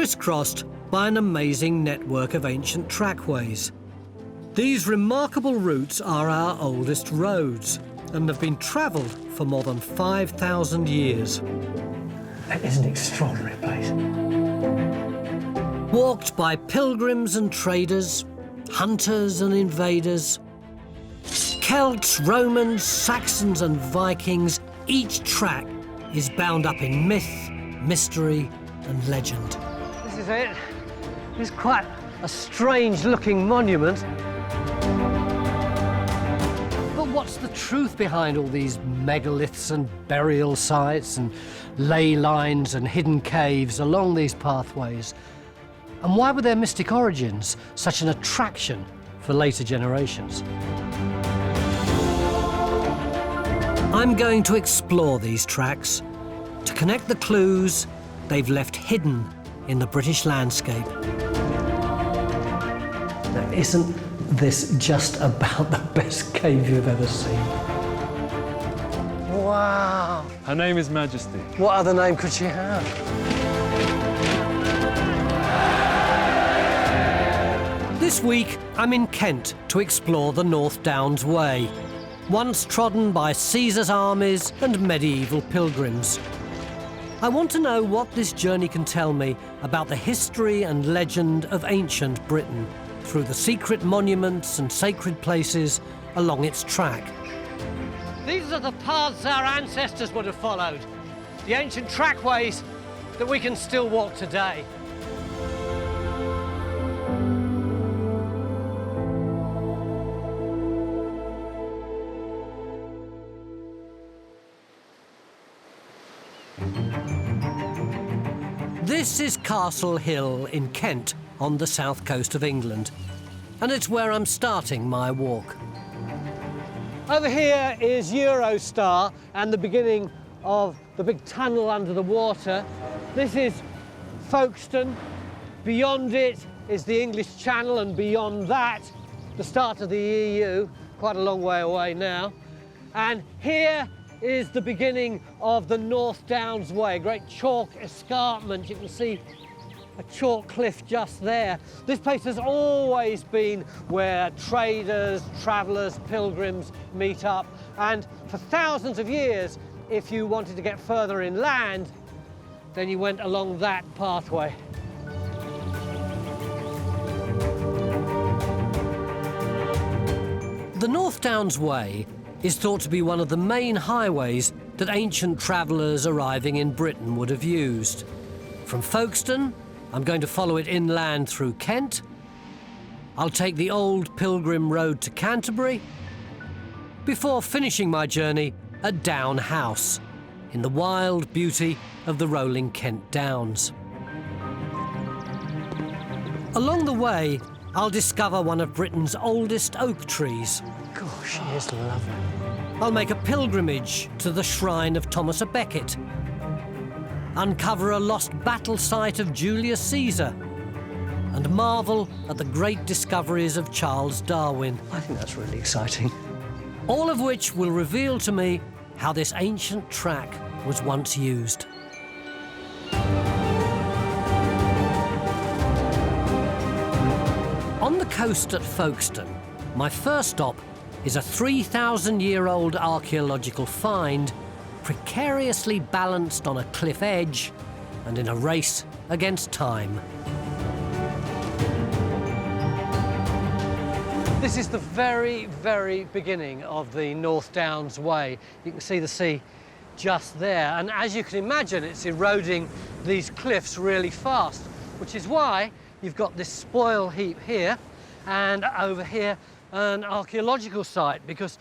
crisscrossed by an amazing network of ancient trackways. These remarkable routes are our oldest roads and have been travelled for more than 5,000 years. It is an extraordinary place. Walked by pilgrims and traders, hunters and invaders, Celts, Romans, Saxons and Vikings, each track is bound up in myth, mystery and legend. This is it. It's quite a strange-looking monument. But what's the truth behind all these megaliths and burial sites and ley lines and hidden caves along these pathways? And why were their mystic origins such an attraction for later generations? I'm going to explore these tracks to connect the clues they've left hidden in the British landscape. Now, isn't this just about the best cave you've ever seen? Wow! Her name is Majesty. What other name could she have? This week, I'm in Kent to explore the North Downs Way, once trodden by Caesar's armies and medieval pilgrims. I want to know what this journey can tell me about the history and legend of ancient Britain through the secret monuments and sacred places along its track. These are the paths our ancestors would have followed, the ancient trackways that we can still walk today. This is Castle Hill in Kent on the south coast of England, and it's where I'm starting my walk. Over here is Eurostar and the beginning of the big tunnel under the water. This is Folkestone. Beyond it is the English Channel, and beyond that, the start of the EU, quite a long way away now. And here is the beginning of the North Downs Way, a great chalk escarpment. You can see a chalk cliff just there. This place has always been where traders, travellers, pilgrims meet up. And for thousands of years, if you wanted to get further inland, then you went along that pathway. The North Downs Way is thought to be one of the main highways that ancient travellers arriving in Britain would have used. From Folkestone, I'm going to follow it inland through Kent. I'll take the old Pilgrim Road to Canterbury, before finishing my journey at Down House, in the wild beauty of the rolling Kent Downs. Along the way, I'll discover one of Britain's oldest oak trees. Gosh, she is lovely. I'll make a pilgrimage to the shrine of Thomas Becket, uncover a lost battle site of Julius Caesar, and marvel at the great discoveries of Charles Darwin. I think that's really exciting. All of which will reveal to me how this ancient track was once used. On the coast at Folkestone, my first stop is a 3,000-year-old archaeological find, precariously balanced on a cliff edge and in a race against time. This is the very, very beginning of the North Downs Way. You can see the sea just there, and as you can imagine, it's eroding these cliffs really fast, which is why you've got this spoil heap here, and over here an archaeological site, because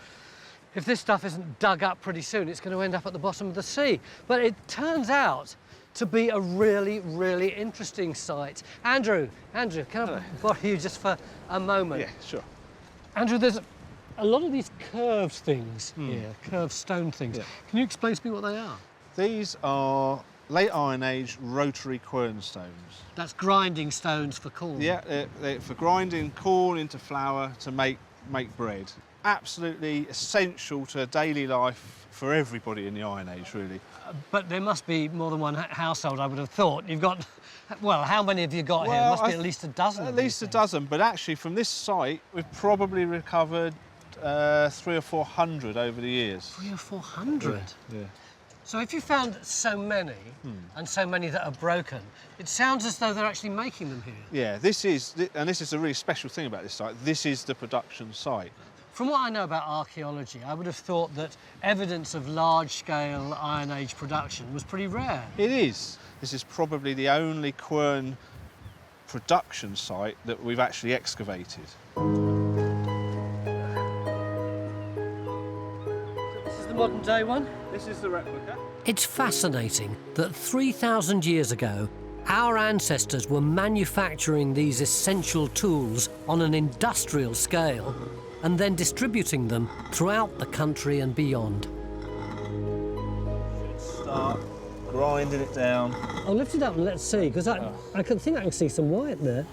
if this stuff isn't dug up pretty soon, it's going to end up at the bottom of the sea. But it turns out to be a really, really interesting site. Andrew, can I borrow you just for a moment? Yeah, sure. Andrew, there's a lot of these curved things here, curved stone things. Yeah. Can you explain to me what they are? These are late Iron Age rotary quernstones. That's grinding stones for corn. Yeah, they're for grinding corn into flour to make bread. Absolutely essential to daily life for everybody in the Iron Age, really. But there must be more than one household, I would have thought. You've got, well, how many have you got here? There must be at least a dozen. At least a dozen, but actually from this site, we've probably recovered 300 or 400 over the years. 300 or 400? Yeah. So if you found so many, and so many that are broken, it sounds as though they're actually making them here. Yeah, this is a really special thing about this site. This is the production site. From what I know about archaeology, I would have thought that evidence of large-scale Iron Age production was pretty rare. It is. This is probably the only quern production site that we've actually excavated. This is the modern-day one? This is the replica. It's fascinating that 3,000 years ago, our ancestors were manufacturing these essential tools on an industrial scale and then distributing them throughout the country and beyond. Start grinding it down. I'll lift it up and let's see, because I can see some white there.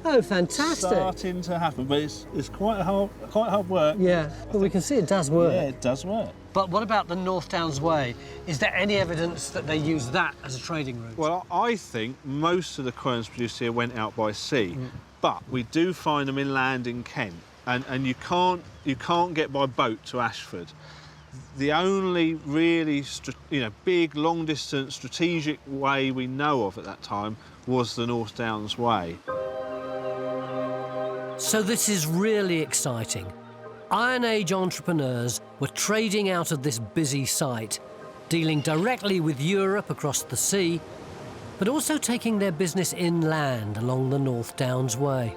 Oh, fantastic. Starting to happen, but it's quite hard work. Yeah, but we can see it does work. Yeah, it does work. But what about the North Downs Way? Is there any evidence that they use that as a trading route? Well, I think most of the querns produced here went out by sea, but we do find them inland in Kent, and you can't get by boat to Ashford. The only really big, long-distance, strategic way we know of at that time was the North Downs Way. So this is really exciting. Iron Age entrepreneurs were trading out of this busy site, dealing directly with Europe across the sea, but also taking their business inland along the North Downs Way.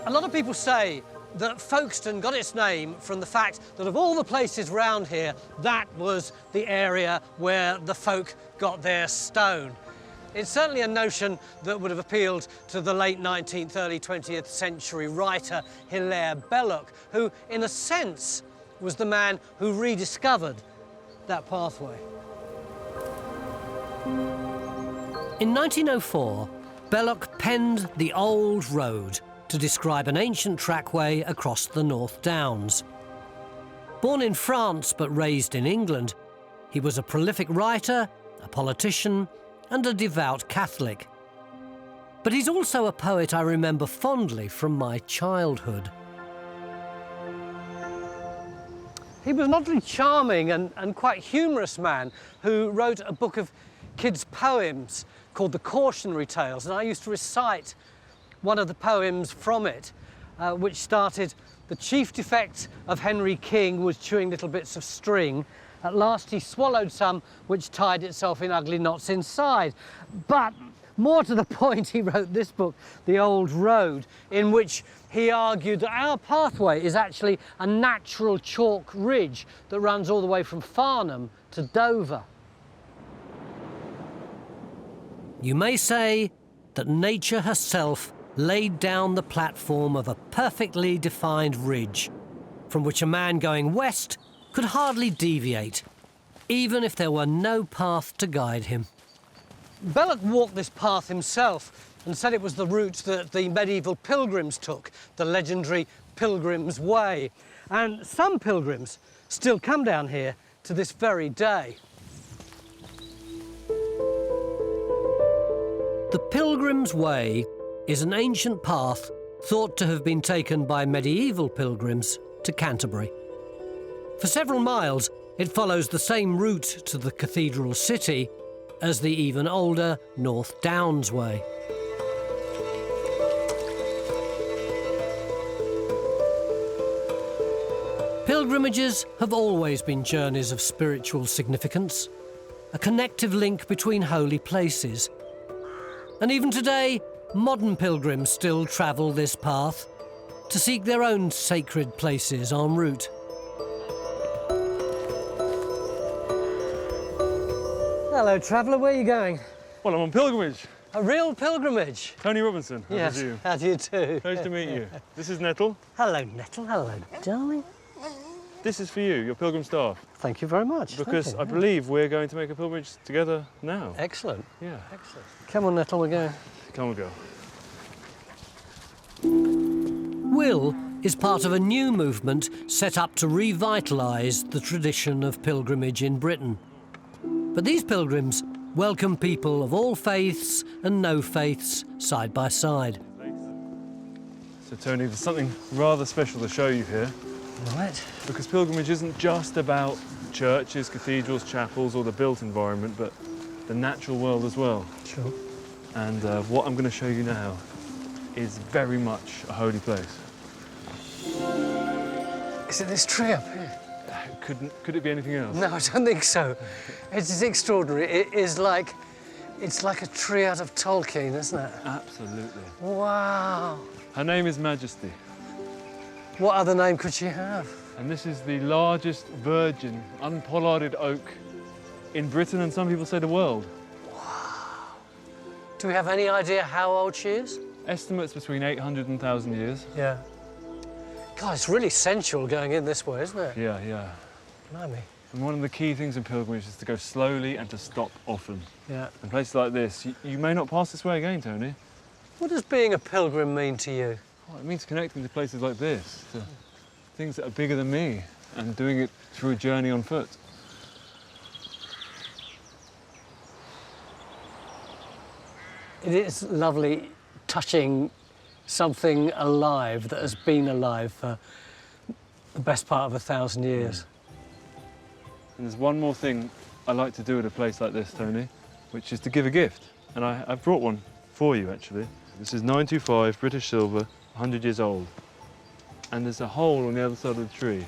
A lot of people say that Folkestone got its name from the fact that of all the places round here, that was the area where the folk got their stone. It's certainly a notion that would have appealed to the late 19th, early 20th century writer Hilaire Belloc, who, in a sense, was the man who rediscovered that pathway. In 1904, Belloc penned The Old Road to describe an ancient trackway across the North Downs. Born in France but raised in England, he was a prolific writer, a politician, and a devout Catholic. But he's also a poet I remember fondly from my childhood. He was an oddly charming and quite humorous man who wrote a book of kids' poems called The Cautionary Tales, and I used to recite one of the poems from it, which started, "The chief defect of Henry King was chewing little bits of string. At last he swallowed some which tied itself in ugly knots inside." But more to the point, he wrote this book, The Old Road, in which he argued that our pathway is actually a natural chalk ridge that runs all the way from Farnham to Dover. You may say that nature herself laid down the platform of a perfectly defined ridge, from which a man going west could hardly deviate, even if there were no path to guide him. Belloc walked this path himself and said it was the route that the medieval pilgrims took, the legendary Pilgrim's Way. And some pilgrims still come down here to this very day. The Pilgrim's Way is an ancient path thought to have been taken by medieval pilgrims to Canterbury. For several miles, it follows the same route to the cathedral city as the even older North Downs Way. Pilgrimages have always been journeys of spiritual significance, a connective link between holy places. And even today, modern pilgrims still travel this path to seek their own sacred places en route. Hello, traveller, where are you going? Well, I'm on pilgrimage. A real pilgrimage? Tony Robinson, I Yes, presume. how do you do? Nice to meet you. This is Nettle. Hello, Nettle, hello, darling. This is for you, your pilgrim staff, Thank you very much. because Thank I you. believe we're going to make a pilgrimage together now. Excellent, Yeah, excellent. Come on, Nettle, we're going. come on, girl. Will is part of a new movement set up to revitalise the tradition of pilgrimage in Britain. But these pilgrims welcome people of all faiths and no faiths side by side. So Tony, there's something rather special to show you here. Right. Because pilgrimage isn't just about churches, cathedrals, chapels, or the built environment, but the natural world as well. Sure. And what I'm going to show you now is very much a holy place. Is it this tree up here? Could it be anything else? No, I don't think so. It's extraordinary. It's like a tree out of Tolkien, isn't it? Absolutely. Wow. Her name is Majesty. What other name could she have? And this is the largest virgin, unpollarded oak in Britain, and some people say the world. Do we have any idea how old she is? Estimates between 800 and 1,000 years. Yeah. God, it's really sensual going in this way, isn't it? Yeah, yeah. Blimey. And one of the key things in pilgrimage is to go slowly and to stop often. Yeah. In places like this, you may not pass this way again, Tony. What does being a pilgrim mean to you? Oh, it means connecting to places like this, to things that are bigger than me, and doing it through a journey on foot. It is lovely touching something alive that has been alive for the best part of 1,000 years. And there's one more thing I like to do at a place like this, Tony, which is to give a gift. And I've brought one for you, actually. This is 925 British silver, 100 years old. And there's a hole on the other side of the tree.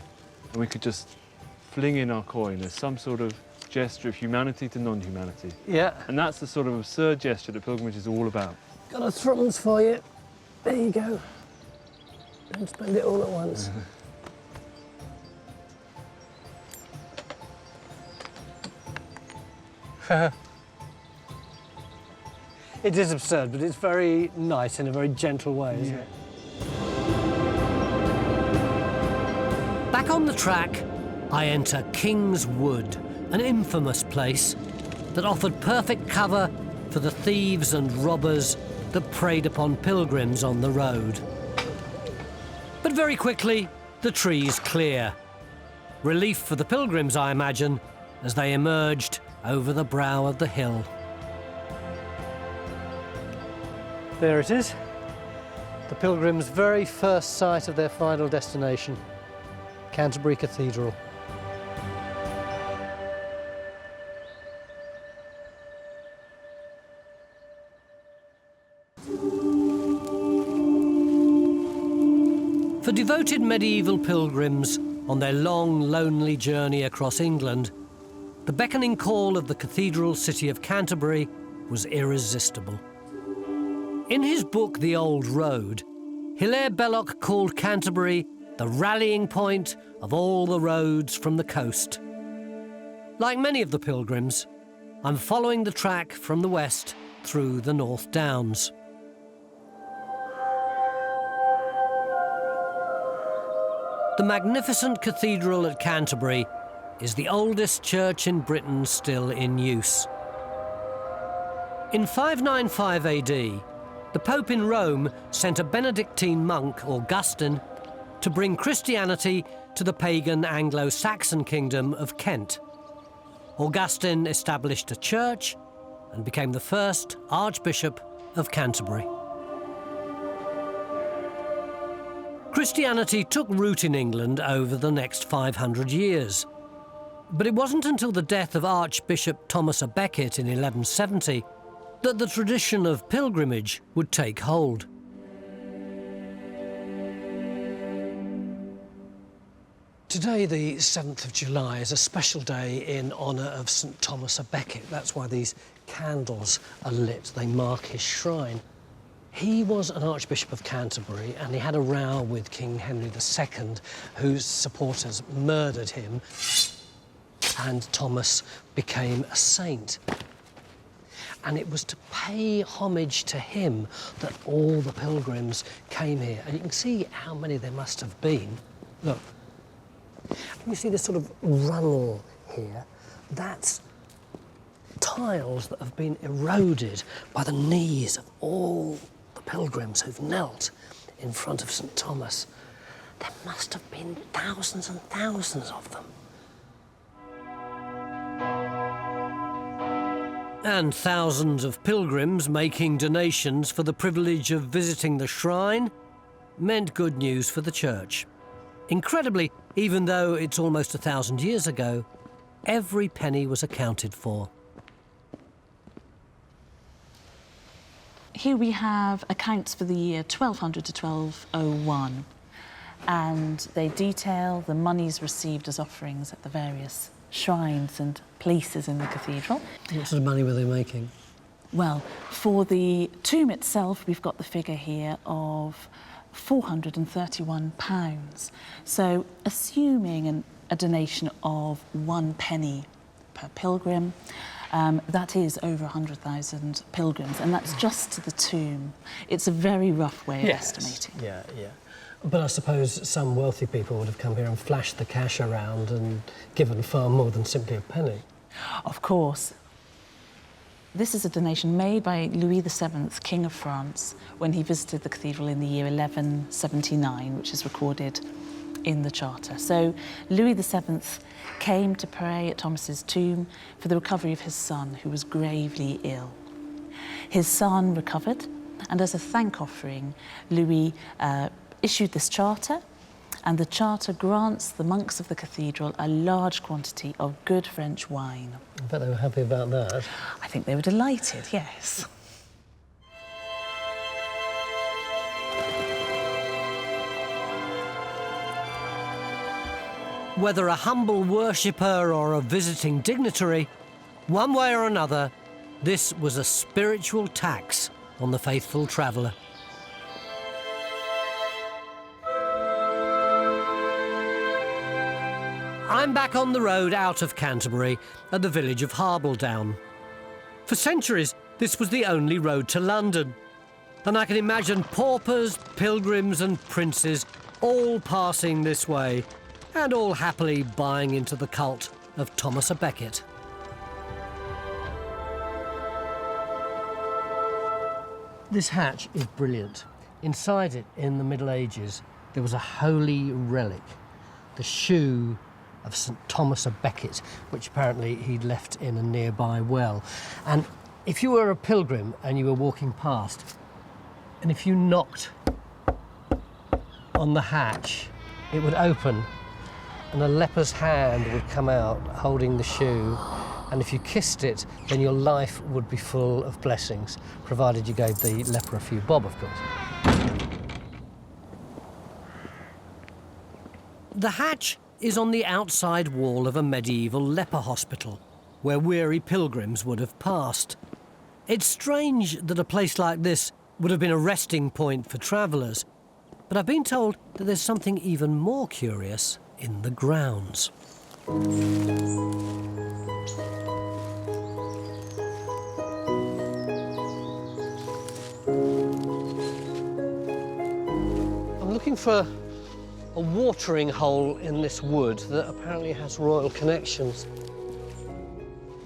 And we could just fling in our coin as some sort of gesture of humanity to non-humanity. Yeah. And that's the sort of absurd gesture that pilgrimage is all about. Got a threepence for you. There you go. Don't spend it all at once. It is absurd, but it's very nice in a very gentle way, isn't it? Back on the track, I enter King's Wood, an infamous place that offered perfect cover for the thieves and robbers that preyed upon pilgrims on the road. But very quickly, the trees clear. Relief for the pilgrims, I imagine, as they emerged over the brow of the hill. There it is. The pilgrims' very first sight of their final destination, Canterbury Cathedral. For devoted medieval pilgrims on their long, lonely journey across England, the beckoning call of the cathedral city of Canterbury was irresistible. In his book, The Old Road, Hilaire Belloc called Canterbury the rallying point of all the roads from the coast. Like many of the pilgrims, I'm following the track from the west through the North Downs. The magnificent cathedral at Canterbury is the oldest church in Britain still in use. In 595 AD, the Pope in Rome sent a Benedictine monk, Augustine, to bring Christianity to the pagan Anglo-Saxon kingdom of Kent. Augustine established a church and became the first Archbishop of Canterbury. Christianity took root in England over the next 500 years. But it wasn't until the death of Archbishop Thomas Becket in 1170 that the tradition of pilgrimage would take hold. Today, the 7th of July, is a special day in honour of St Thomas Becket. That's why these candles are lit. They mark his shrine. He was an Archbishop of Canterbury, and he had a row with King Henry II, whose supporters murdered him, and Thomas became a saint. And it was to pay homage to him that all the pilgrims came here. And you can see how many there must have been. Look, you see this sort of runnel here? That's tiles that have been eroded by the knees of all the pilgrims who've knelt in front of St Thomas. There must have been thousands and thousands of them. And thousands of pilgrims making donations for the privilege of visiting the shrine meant good news for the church. Incredibly, even though it's almost 1,000 years ago, every penny was accounted for. Here we have accounts for the year 1200 to 1201, and they detail the monies received as offerings at the various shrines and places in the cathedral. What sort of money were they making? Well, for the tomb itself, we've got the figure here of £431. So, assuming a donation of 1 penny per pilgrim, that is over 100,000 pilgrims, and that's just to the tomb. It's a very rough way of estimating. Yeah, yeah. But I suppose some wealthy people would have come here and flashed the cash around and given far more than simply a penny. Of course. This is a donation made by Louis VII, King of France, when he visited the cathedral in the year 1179, which is recorded in the charter. So Louis VII came to pray at Thomas's tomb for the recovery of his son, who was gravely ill. His son recovered, and as a thank offering, Louis issued this charter, and the charter grants the monks of the cathedral a large quantity of good French wine. I bet they were happy about that. I think they were delighted, yes. Whether a humble worshipper or a visiting dignitary, one way or another, this was a spiritual tax on the faithful traveller. I'm back on the road out of Canterbury at the village of Harbledown. For centuries, this was the only road to London, and I can imagine paupers, pilgrims and princes all passing this way, and all happily buying into the cult of Thomas Becket. This hatch is brilliant. Inside it, in the Middle Ages, there was a holy relic, the shoe of St. Thomas Becket, which apparently he'd left in a nearby well. And if you were a pilgrim and you were walking past, and if you knocked on the hatch, it would open and a leper's hand would come out holding the shoe, and if you kissed it, then your life would be full of blessings, provided you gave the leper a few bob, of course. The hatch is on the outside wall of a medieval leper hospital, where weary pilgrims would have passed. It's strange that a place like this would have been a resting point for travellers, but I've been told that there's something even more curious in the grounds. I'm looking for a watering hole in this wood that apparently has royal connections.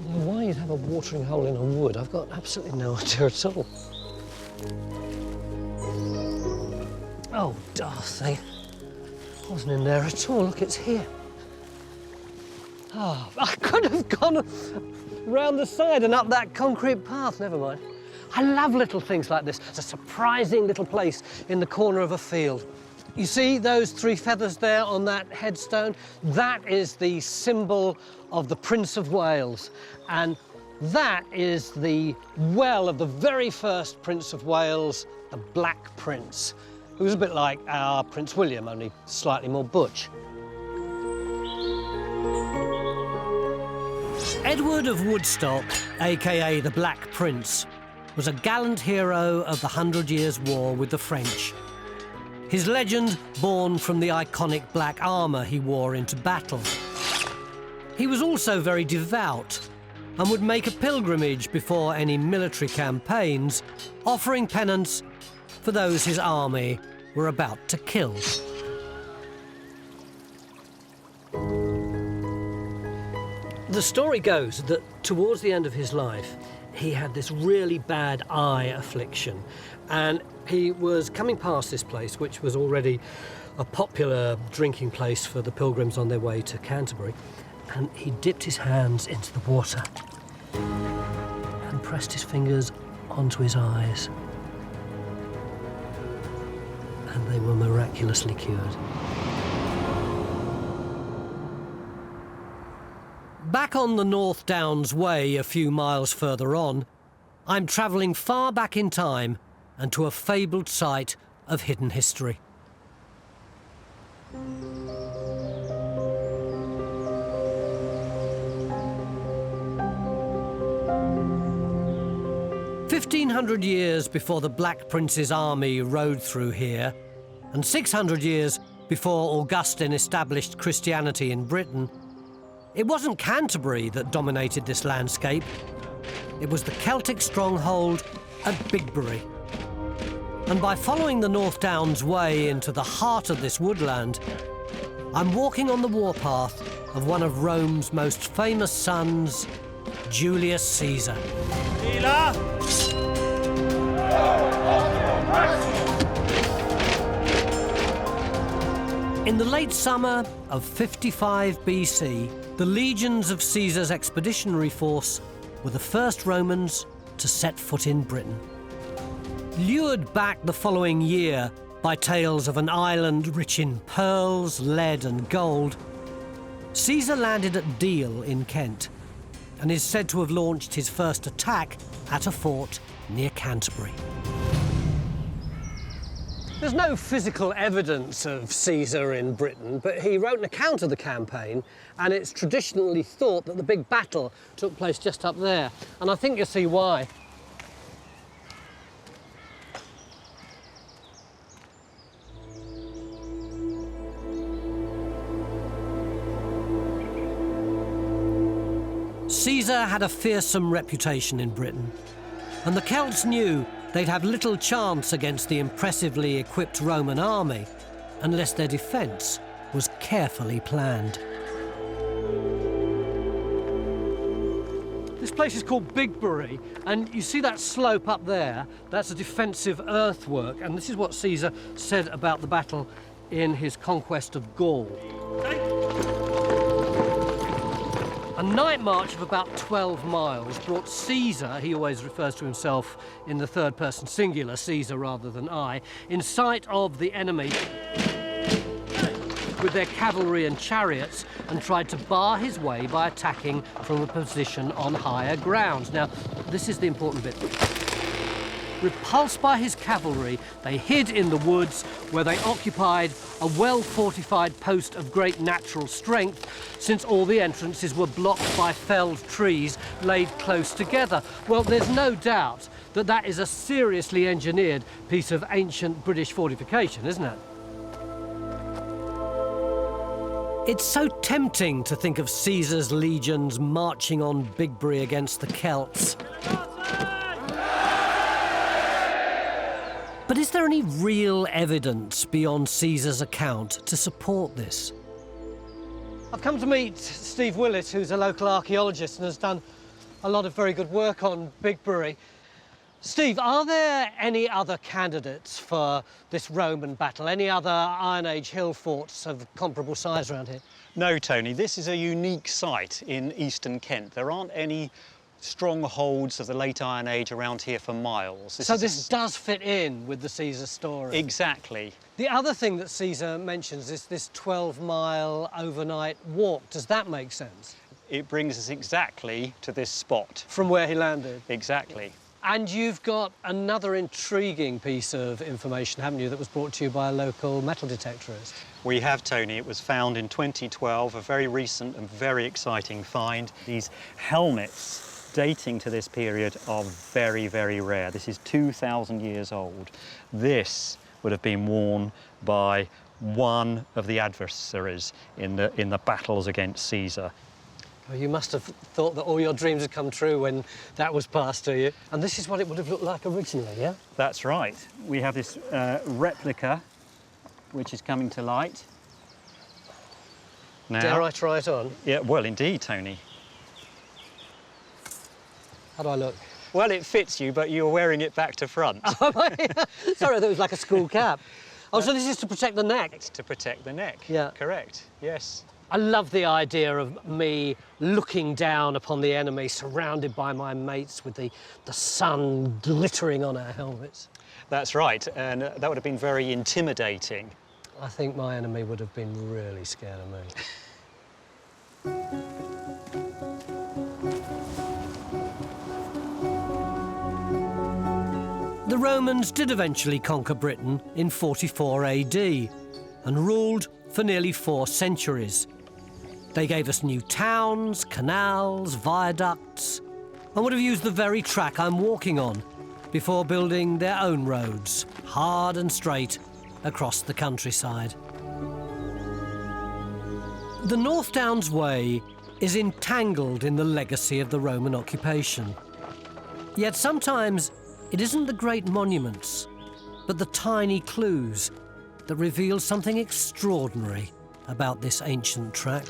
Why you'd have a watering hole in a wood, I've got absolutely no idea at all. Oh, Darcy. I wasn't in there at all. Look, it's here. Oh, I could have gone round the side and up that concrete path. Never mind. I love little things like this. It's a surprising little place in the corner of a field. You see those 3 feathers there on that headstone? That is the symbol of the Prince of Wales. And that is the well of the very first Prince of Wales, the Black Prince, who was a bit like our Prince William, only slightly more butch. Edward of Woodstock, aka the Black Prince, was a gallant hero of the 100 Years' War with the French. His legend born from the iconic black armour he wore into battle. He was also very devout and would make a pilgrimage before any military campaigns, offering penance for those his army were about to kill. The story goes that towards the end of his life, he had this really bad eye affliction, and he was coming past this place, which was already a popular drinking place for the pilgrims on their way to Canterbury, and he dipped his hands into the water and pressed his fingers onto his eyes, and they were miraculously cured. Back on the North Downs Way, a few miles further on, I'm travelling far back in time and to a fabled site of hidden history. 1,500 years before the Black Prince's army rode through here, and 600 years before Augustine established Christianity in Britain, it wasn't Canterbury that dominated this landscape. It was the Celtic stronghold at Bigbury. And by following the North Downs Way into the heart of this woodland, I'm walking on the warpath of one of Rome's most famous sons, Julius Caesar. In the late summer of 55 BC, the legions of Caesar's expeditionary force were the first Romans to set foot in Britain. Lured back the following year by tales of an island rich in pearls, lead and gold, Caesar landed at Deal in Kent and is said to have launched his first attack at a fort near Canterbury. There's no physical evidence of Caesar in Britain, but he wrote an account of the campaign, and it's traditionally thought that the big battle took place just up there. And I think you'll see why. Caesar had a fearsome reputation in Britain, and the Celts knew they'd have little chance against the impressively equipped Roman army unless their defence was carefully planned. This place is called Bigbury, and you see that slope up there? That's a defensive earthwork, and this is what Caesar said about the battle in his conquest of Gaul. A night march of about 12 miles brought Caesar, he always refers to himself in the third person singular, Caesar rather than I, in sight of the enemy with their cavalry and chariots, and tried to bar his way by attacking from a position on higher ground. Now, this is the important bit. Repulsed by his cavalry, they hid in the woods, where they occupied a well-fortified post of great natural strength, since all the entrances were blocked by felled trees laid close together. Well, there's no doubt that that is a seriously engineered piece of ancient British fortification, isn't it? It's so tempting to think of Caesar's legions marching on Bigbury against the Celts. But is there any real evidence beyond Caesar's account to support this? I've come to meet Steve Willis, who's a local archaeologist and has done a lot of very good work on Bigbury. Steve, are there any other candidates for this Roman battle? Any other Iron Age hill forts of comparable size around here? No, Tony, this is a unique site in eastern Kent. There aren't any strongholds of the late Iron Age around here for miles. So this does fit in with the Caesar story? Exactly. The other thing that Caesar mentions is this 12-mile overnight walk. Does that make sense? It brings us exactly to this spot. From where he landed? Exactly. And you've got another intriguing piece of information, haven't you, that was brought to you by a local metal detectorist? We have, Tony. It was found in 2012, a very recent and very exciting find. These helmets dating to this period are very, very rare. This is 2,000 years old. This would have been worn by one of the adversaries in the battles against Caesar. Well, you must have thought that all your dreams had come true when that was passed to you. And this is what it would have looked like originally, yeah? That's right. We have this replica, which is coming to light now. Dare I try it on? Yeah, well, indeed, Tony. How do I look? Well, it fits you, but you're wearing it back to front. Sorry, I thought it was like a school cap. Oh, so this is to protect the neck? It's to protect the neck. Yeah. Correct, yes. I love the idea of me looking down upon the enemy, surrounded by my mates with the sun glittering on our helmets. That's right, and that would have been very intimidating. I think my enemy would have been really scared of me. The Romans did eventually conquer Britain in 44 AD and ruled for nearly 4 centuries. They gave us new towns, canals, viaducts, and would have used the very track I'm walking on before building their own roads, hard and straight, across the countryside. The North Downs Way is entangled in the legacy of the Roman occupation. Yet sometimes it isn't the great monuments, but the tiny clues that reveal something extraordinary about this ancient track.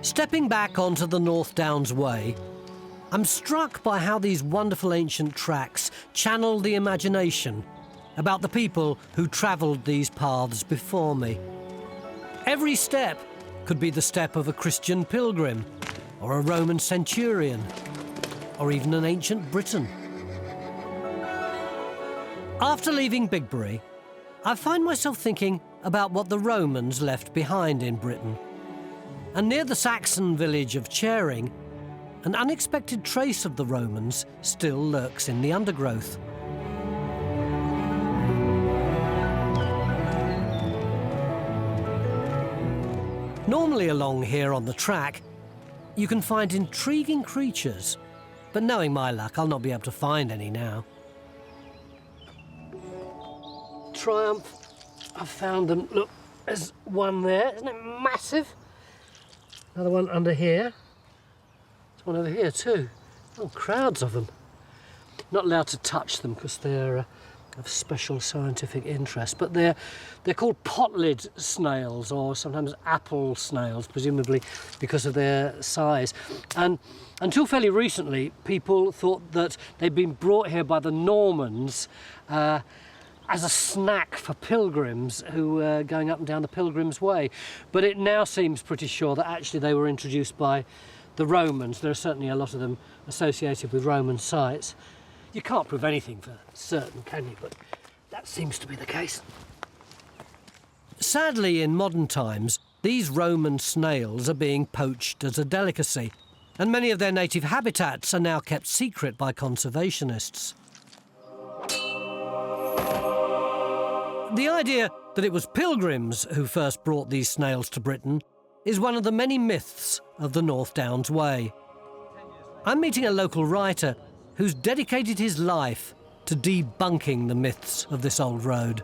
Stepping back onto the North Downs Way, I'm struck by how these wonderful ancient tracks channel the imagination about the people who travelled these paths before me. Every step could be the step of a Christian pilgrim, or a Roman centurion, or even an ancient Briton. After leaving Bigbury, I find myself thinking about what the Romans left behind in Britain. And near the Saxon village of Charing, an unexpected trace of the Romans still lurks in the undergrowth. Normally along here on the track, you can find intriguing creatures, but knowing my luck, I'll not be able to find any now. Triumph, I've found them. Look, there's one there, isn't it massive? Another one under here. There's one over here too. Oh, crowds of them. Not allowed to touch them because they're of special scientific interest, but they're called pot-lid snails, or sometimes apple snails, presumably because of their size. And until fairly recently, people thought that they'd been brought here by the Normans as a snack for pilgrims who were going up and down the Pilgrim's Way. But it now seems pretty sure that actually they were introduced by the Romans. There are certainly a lot of them associated with Roman sites. You can't prove anything for certain, can you? But that seems to be the case. Sadly, in modern times, these Roman snails are being poached as a delicacy, and many of their native habitats are now kept secret by conservationists. The idea that it was pilgrims who first brought these snails to Britain is one of the many myths of the North Downs Way. I'm meeting a local writer who's dedicated his life to debunking the myths of this old road.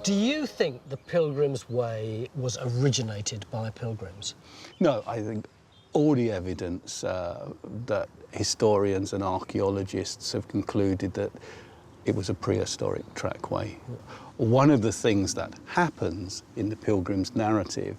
Do you think the Pilgrim's Way was originated by pilgrims? No, I think all the evidence that historians and archaeologists have concluded that it was a prehistoric trackway. One of the things that happens in the pilgrim's narrative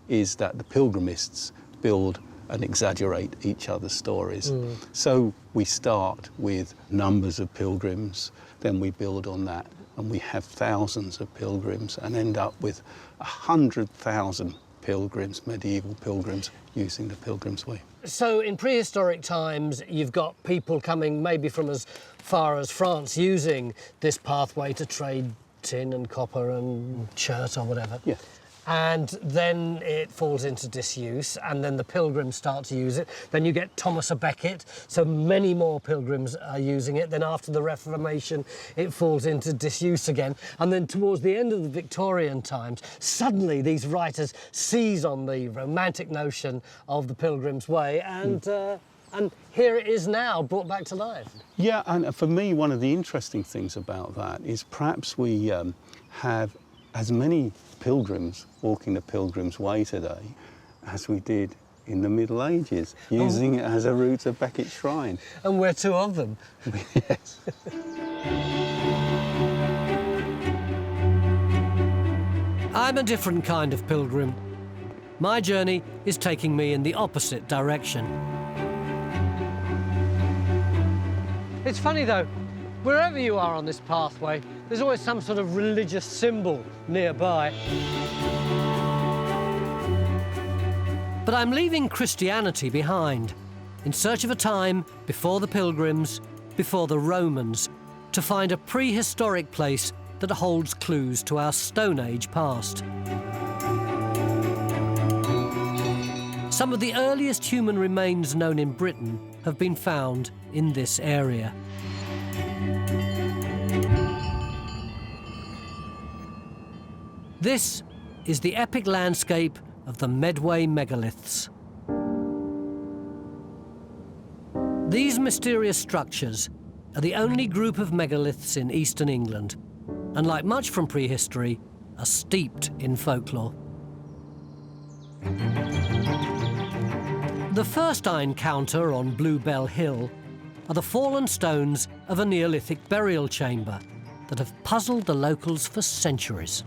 is that the pilgrimists build and exaggerate each other's stories. So we start with numbers of pilgrims, then we build on that, and we have thousands of pilgrims and end up with 100,000 pilgrims, medieval pilgrims, using the Pilgrim's Way. So in prehistoric times, you've got people coming maybe from as far as France using this pathway to trade tin and copper and chert or whatever. Yeah. And then it falls into disuse, and then the pilgrims start to use it. Then you get Thomas Becket, so many more pilgrims are using it. Then after the Reformation, it falls into disuse again. And then towards the end of the Victorian times, suddenly these writers seize on the romantic notion of the Pilgrim's Way, and here it is now, brought back to life. Yeah, and for me, one of the interesting things about that is perhaps we have as many pilgrims walking the Pilgrim's Way today as we did in the Middle Ages, using it as a route to Becket's shrine. And we're two of them. Yes. I'm a different kind of pilgrim. My journey is taking me in the opposite direction. It's funny though, wherever you are on this pathway, there's always some sort of religious symbol nearby. But I'm leaving Christianity behind, in search of a time before the Pilgrims, before the Romans, to find a prehistoric place that holds clues to our Stone Age past. Some of the earliest human remains known in Britain have been found in this area. This is the epic landscape of the Medway Megaliths. These mysterious structures are the only group of megaliths in eastern England, and like much from prehistory, are steeped in folklore. The first I encounter on Bluebell Hill are the fallen stones of a Neolithic burial chamber that have puzzled the locals for centuries.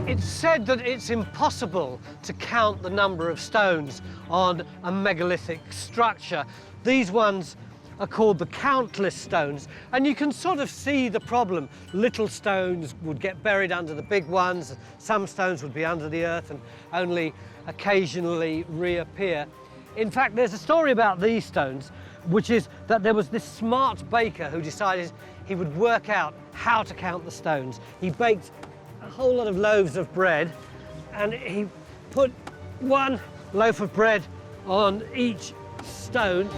It's said that it's impossible to count the number of stones on a megalithic structure. These ones are called the countless stones, and you can sort of see the problem. Little stones would get buried under the big ones, some stones would be under the earth and only occasionally reappear. In fact, there's a story about these stones, which is that there was this smart baker who decided he would work out how to count the stones. He baked a whole lot of loaves of bread, and he put one loaf of bread on each stone.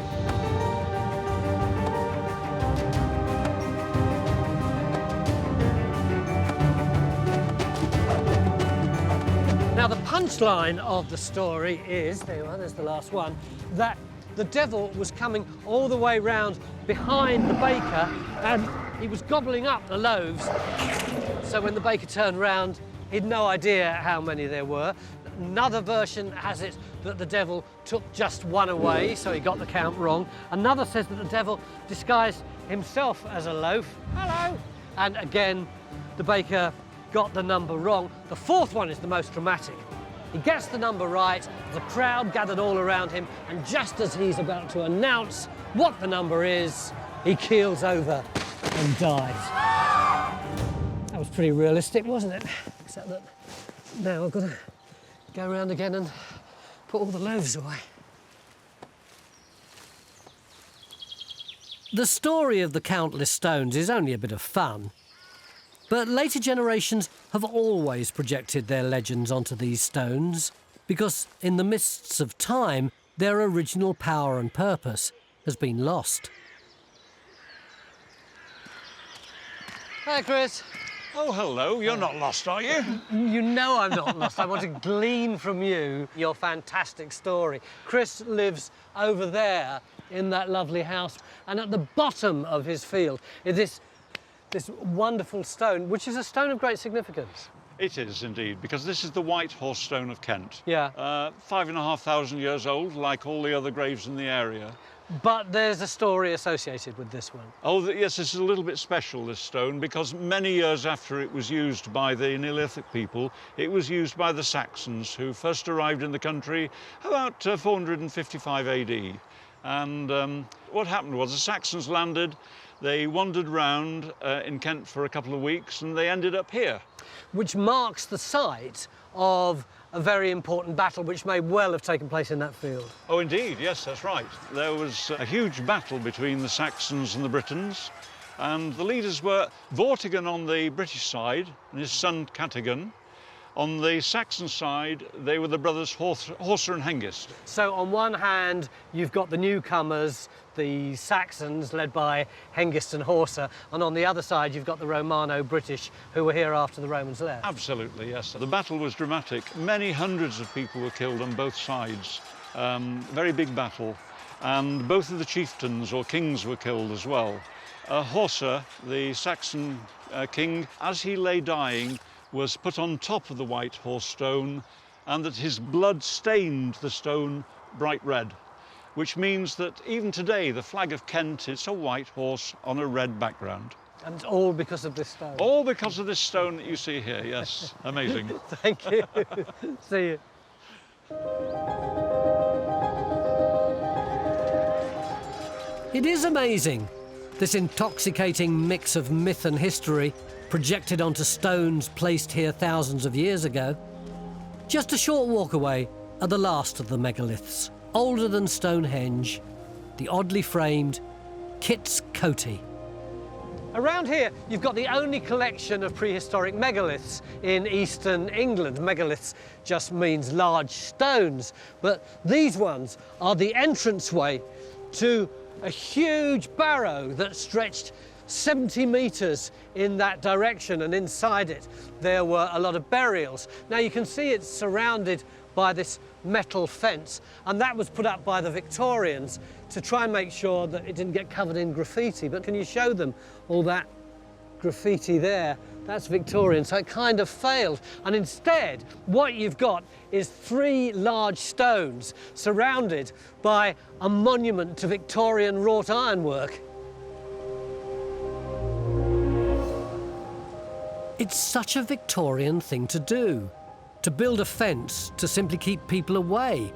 Now, the punchline of the story is, there you are, there's the last one, that the devil was coming all the way round behind the baker, and he was gobbling up the loaves. So when the baker turned round, he'd no idea how many there were. Another version has it that the devil took just one away, so he got the count wrong. Another says that the devil disguised himself as a loaf. Hello! And again, the baker got the number wrong. The fourth one is the most dramatic. He gets the number right, the crowd gathered all around him, and just as he's about to announce what the number is, he keels over and dies. That was pretty realistic, wasn't it? Except that now I've got to go around again and put all the loaves away. The story of the countless stones is only a bit of fun, but later generations have always projected their legends onto these stones because in the mists of time, their original power and purpose has been lost. Hi, Chris. Oh, hello. You're not lost, are you? You know I'm not lost. I want to glean from you your fantastic story. Chris lives over there in that lovely house, and at the bottom of his field is this wonderful stone, which is a stone of great significance. It is indeed, because this is the White Horse Stone of Kent. Yeah. 5,500 years old, like all the other graves in the area. But there's a story associated with this one. Oh, yes, this is a little bit special, this stone, because many years after it was used by the Neolithic people, it was used by the Saxons, who first arrived in the country about 455 AD. And what happened was the Saxons landed, they wandered round in Kent for a couple of weeks, and they ended up here. Which marks the site of a very important battle which may well have taken place in that field. Oh, indeed, yes, that's right. There was a huge battle between the Saxons and the Britons, and the leaders were Vortigern on the British side and his son Cadogan. On the Saxon side, they were the brothers Horsa and Hengist. So on one hand, you've got the newcomers, the Saxons, led by Hengist and Horsa, and on the other side, you've got the Romano-British, who were here after the Romans left. Absolutely, yes. The battle was dramatic. Many hundreds of people were killed on both sides. Very big battle. And both of the chieftains or kings were killed as well. Horsa, the Saxon king, as he lay dying, was put on top of the White Horse Stone, and that his blood stained the stone bright red. which means that even today the flag of Kent is a white horse on a red background. And it's all because of this stone. All because of this stone that you see here, yes. Amazing. Thank you. See you. It is amazing, this intoxicating mix of myth and history projected onto stones placed here thousands of years ago. Just a short walk away are the last of the megaliths, older than Stonehenge, the oddly framed Kit's Coty. Around here, you've got the only collection of prehistoric megaliths in eastern England. Megaliths just means large stones, but these ones are the entranceway to a huge barrow that stretched 70 metres in that direction, and inside it there were a lot of burials. Now you can see it's surrounded by this metal fence, and that was put up by the Victorians to try and make sure that it didn't get covered in graffiti. But can you show them all that graffiti there? That's Victorian, so it kind of failed. And instead, what you've got is 3 large stones surrounded by a monument to Victorian wrought ironwork. It's such a Victorian thing to do, to build a fence to simply keep people away.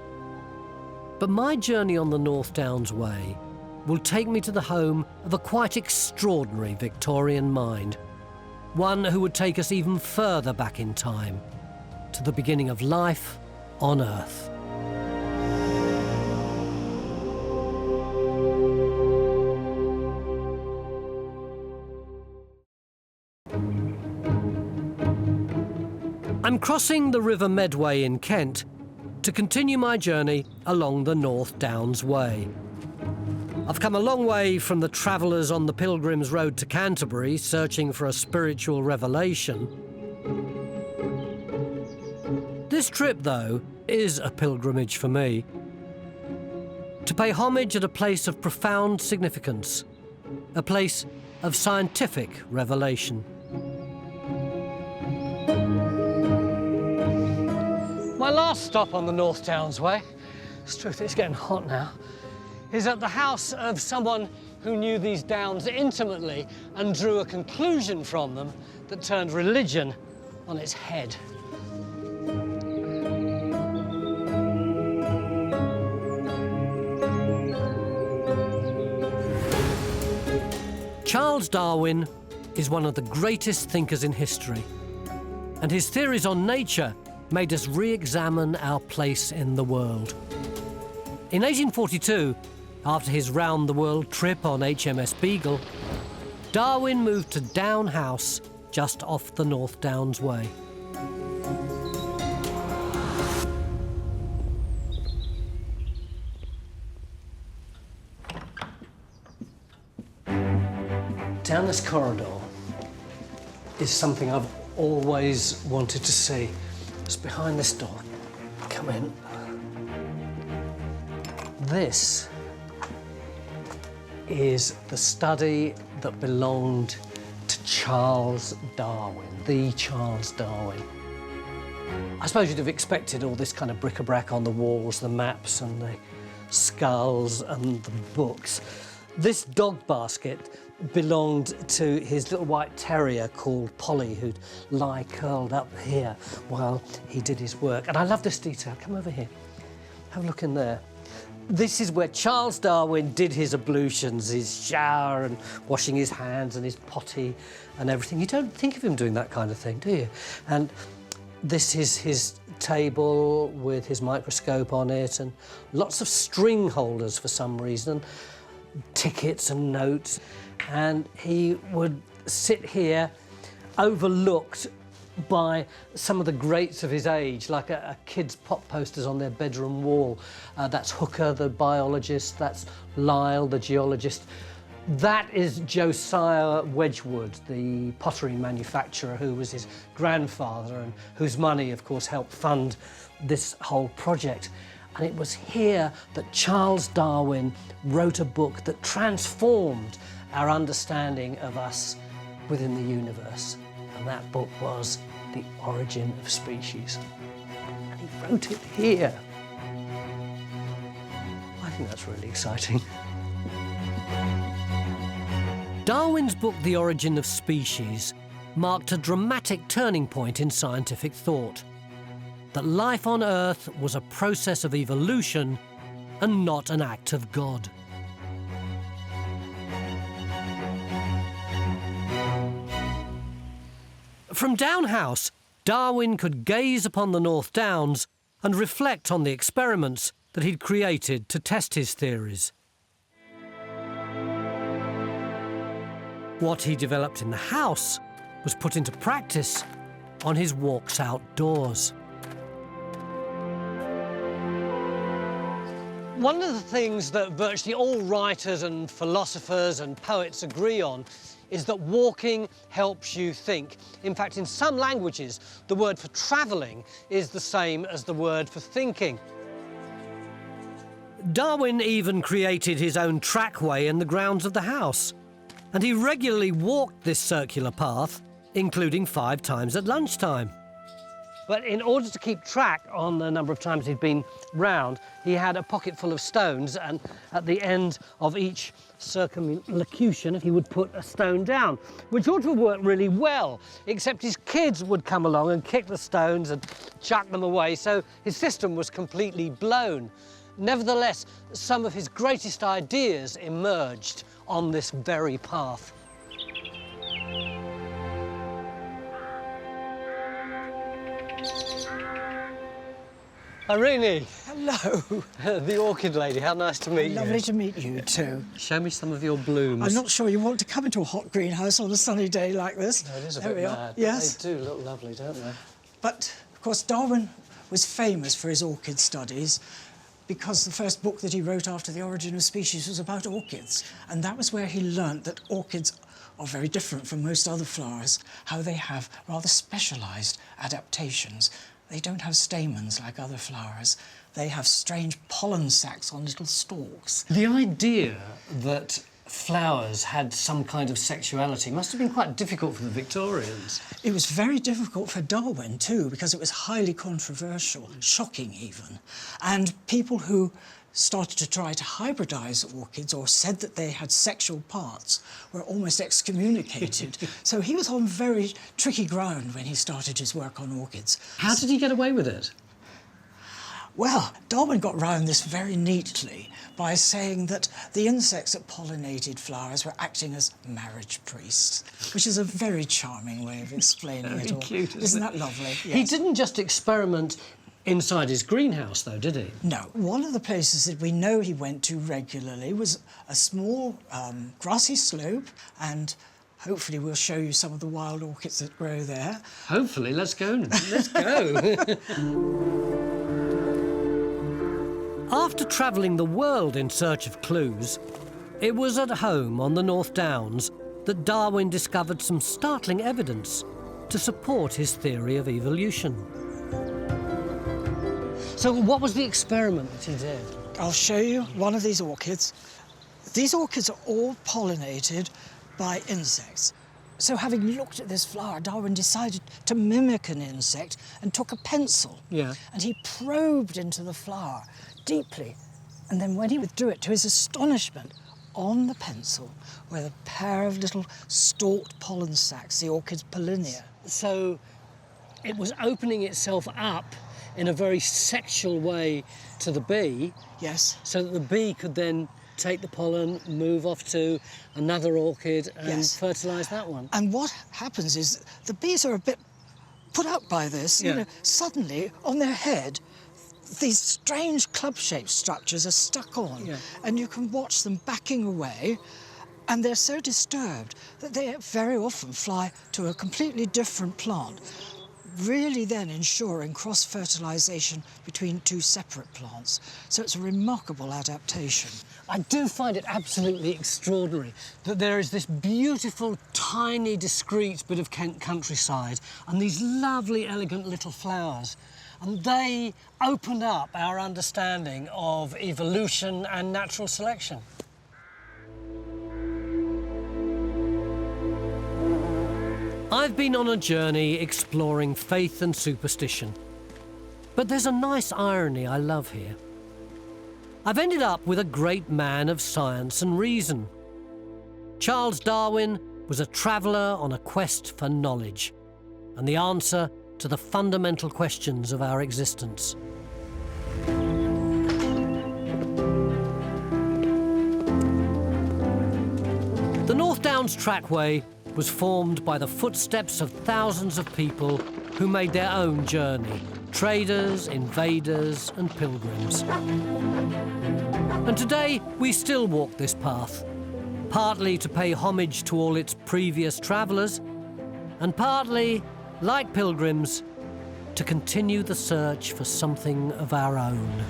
But my journey on the North Downs Way will take me to the home of a quite extraordinary Victorian mind, one who would take us even further back in time, to the beginning of life on Earth. I'm crossing the River Medway in Kent to continue my journey along the North Downs Way. I've come a long way from the travellers on the Pilgrim's road to Canterbury searching for a spiritual revelation. This trip, though, is a pilgrimage for me. To pay homage at a place of profound significance, a place of scientific revelation. My last stop on the North Downs Way, it's true, it's getting hot now, is at the house of someone who knew these downs intimately and drew a conclusion from them that turned religion on its head. Charles Darwin is one of the greatest thinkers in history, and his theories on nature made us re-examine our place in the world. In 1842, after his round-the-world trip on HMS Beagle, Darwin moved to Down House, just off the North Downs Way. Down this corridor is something I've always wanted to see. It's behind this door. Come in. This is the study that belonged to Charles Darwin, the Charles Darwin. I suppose you'd have expected all this kind of bric-a-brac on the walls, the maps and the skulls and the books. This dog basket belonged to his little white terrier called Polly, who'd lie curled up here while he did his work. And I love this detail. Come over here. Have a look in there. This is where Charles Darwin did his ablutions, his shower and washing his hands and his potty and everything. You don't think of him doing that kind of thing, do you? And this is his table with his microscope on it and lots of string holders for some reason, tickets and notes. And he would sit here overlooked by some of the greats of his age, like a kid's pop posters on their bedroom wall. That's Hooker, the biologist, that's Lyell, the geologist. That is Josiah Wedgwood, the pottery manufacturer who was his grandfather and whose money, of course, helped fund this whole project. And it was here that Charles Darwin wrote a book that transformed our understanding of us within the universe. And that book was The Origin of Species. And he wrote it here. I think that's really exciting. Darwin's book, The Origin of Species, marked a dramatic turning point in scientific thought. That life on Earth was a process of evolution and not an act of God. From Down House, Darwin could gaze upon the North Downs and reflect on the experiments that he'd created to test his theories. What he developed in the house was put into practice on his walks outdoors. One of the things that virtually all writers and philosophers and poets agree on is that walking helps you think. In fact, in some languages, the word for travelling is the same as the word for thinking. Darwin even created his own trackway in the grounds of the house, and he regularly walked this circular path, including 5 times at lunchtime. But in order to keep track on the number of times he'd been round, he had a pocket full of stones, and at the end of each circumlocution, he would put a stone down, which ought to have worked really well, except his kids would come along and kick the stones and chuck them away, so his system was completely blown. Nevertheless, some of his greatest ideas emerged on this very path. Irene. Hello. The orchid lady, how nice to meet you. Lovely to meet you too. Show me some of your blooms. I'm not sure you want to come into a hot greenhouse on a sunny day like this. No, it is a there bit we are. mad. Yes. They do look lovely, don't they? But, of course, Darwin was famous for his orchid studies because the first book that he wrote after The Origin of Species was about orchids. And that was where he learnt that orchids are very different from most other flowers, how they have rather specialised adaptations. They don't have stamens like other flowers. They have strange pollen sacs on little stalks. The idea that flowers had some kind of sexuality must have been quite difficult for the Victorians. It was very difficult for Darwin too, because it was highly controversial, shocking even. And people who started to try to hybridise orchids or said that they had sexual parts were almost excommunicated. So he was on very tricky ground when he started his work on orchids. How did he get away with it? Well, Darwin got round this very neatly by saying that the insects that pollinated flowers were acting as marriage priests, which is a very charming way of explaining it all. Cute, isn't that lovely? Yes. He didn't just experiment inside his greenhouse, though, did he? No. One of the places that we know he went to regularly was a small grassy slope, and hopefully we'll show you some of the wild orchids that grow there. Hopefully, let's go. Let's go. After travelling the world in search of clues, it was at home on the North Downs that Darwin discovered some startling evidence to support his theory of evolution. So what was the experiment that he did? I'll show you one of these orchids. These orchids are all pollinated by insects. So having looked at this flower, Darwin decided to mimic an insect and took a pencil. Yeah. And he probed into the flower deeply. And then when he withdrew it, to his astonishment, on the pencil were a pair of little stalked pollen sacs, the orchid's pollinia. So it was opening itself up in a very sexual way to the bee. Yes. So that the bee could then take the pollen, move off to another orchid and Yes. fertilise that one. And what happens is the bees are a bit put out by this. Yeah. You know, suddenly, on their head, these strange club-shaped structures are stuck on. Yeah. And you can watch them backing away, and they're so disturbed that they very often fly to a completely different plant, really then ensuring cross-fertilisation between 2 separate plants. So it's a remarkable adaptation. I do find it absolutely extraordinary that there is this beautiful, tiny, discreet bit of Kent countryside and these lovely, elegant little flowers. And they opened up our understanding of evolution and natural selection. I've been on a journey exploring faith and superstition. But there's a nice irony I love here. I've ended up with a great man of science and reason. Charles Darwin was a traveller on a quest for knowledge and the answer to the fundamental questions of our existence. The North Downs Trackway was formed by the footsteps of thousands of people who made their own journey, traders, invaders and pilgrims. And today we still walk this path, partly to pay homage to all its previous travellers, and partly, like pilgrims, to continue the search for something of our own.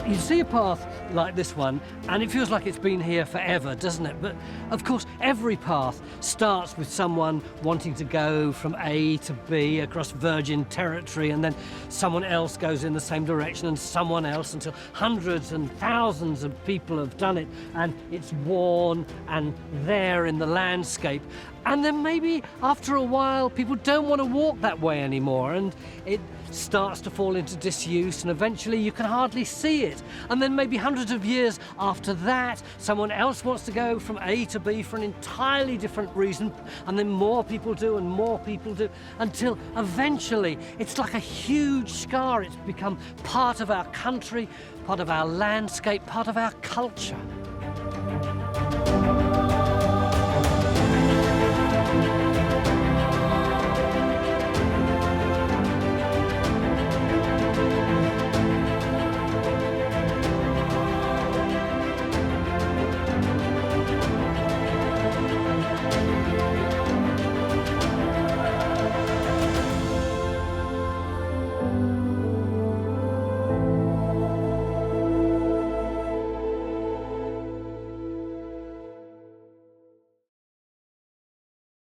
You see a path like this one, and it feels like it's been here forever, doesn't it? But of course, every path starts with someone wanting to go from A to B across virgin territory, and then someone else goes in the same direction, and someone else, until hundreds and thousands of people have done it, and it's worn and there in the landscape. And then maybe after a while, people don't want to walk that way anymore, and it starts to fall into disuse, and eventually you can hardly see it. And then maybe hundreds of years after that, someone else wants to go from A to B for an entirely different reason, and then more people do and more people do, until eventually it's like a huge scar. It's become part of our country, part of our landscape, part of our culture.